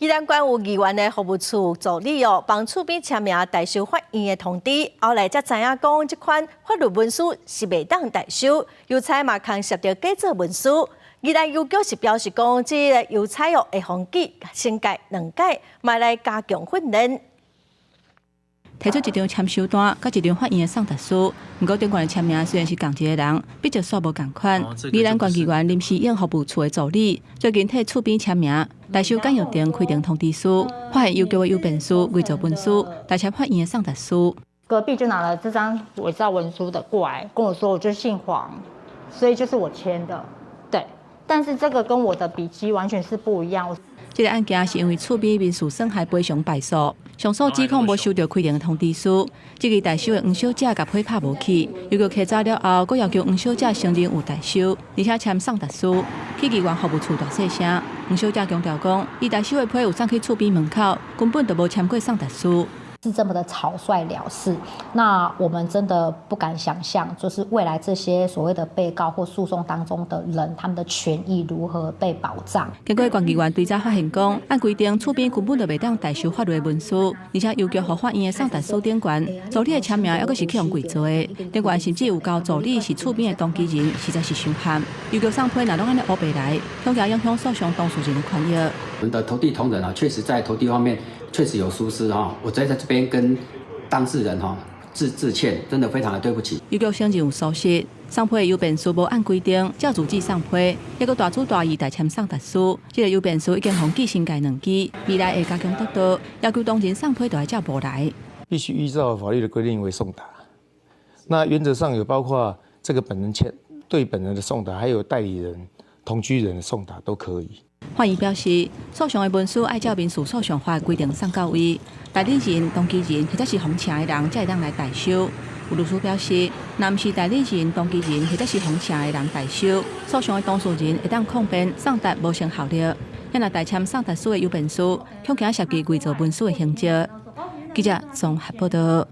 宜兰县有议员的服务处助理帮厝边签名代收法院的通知，后来才知影讲，这款法律文书是袂当代收，邮差嘛牵涉到假造文书。宜兰邮局是表示讲，这个邮差会分机先改2改，买来加强训练。提出一张签收单，甲一张法院的送达书。不过，顶悬的签名虽然是同一个人，笔迹数无同款。宜兰县议员临时应服务处的助理，最近替厝边签名代收简约定开庭通知书，发现邮局的邮便书伪造文书，代签法院的送达书。隔壁就拿了这张伪造文书的过来，跟我说我就姓黄，所以就是我签的，对。但是这个跟我的笔迹完全是不一样。这个案件是因为厝边民事损害赔偿败诉，上诉指控无收到开庭的通知书，这个代收的黄小姐甲批拍无去，邮局起查了后，佫要求黄小姐承认有代收，而且签送达书，去议员服务处大细声。黄小姐强调讲，伊代收的批有送去厝边门口，根本就无签过送达书。是这么的草率了事，那我们真的不敢想象，就是未来这些所谓的被告或诉讼当中的人，他们的权益如何被保障。结果，县议员对查发现讲，按规定，厝边根本就袂当代收法律的文书，而且邮局和法院的送达书顶悬，助理的签名还佫是去用伪造的。顶悬甚至有交助理是厝边的当事人，实在是伤悍。邮局送批若拢安尼乌白来，恐惊影响诉讼当事人的权益。我们的投递同仁确实在投递方面确实有疏失我在这边跟当事人致歉，真的非常的对不起。邮局先前有疏失，送批的邮便书无按规定照主记送批，还佫大主大意代签送达书。这个邮便书已经封记新改2支，未来会加强督导，要求当事人送批就要照无来。必须依照法律的规定为送达。那原则上有包括这个本人对本人的送达，还有代理人、同居人的送达都可以。法院表示，诉讼的文书爱照民事诉讼法的规定送到位，代理人、当事人或者是封签的人才会当来代收。有律师表示，若毋是代理人、当事人或者是封签的人代收，诉讼的当事人会当抗辩送达无成效力。因若代签送达书的邮便书，恐惊涉及伪造文书的刑责。记者综合报道。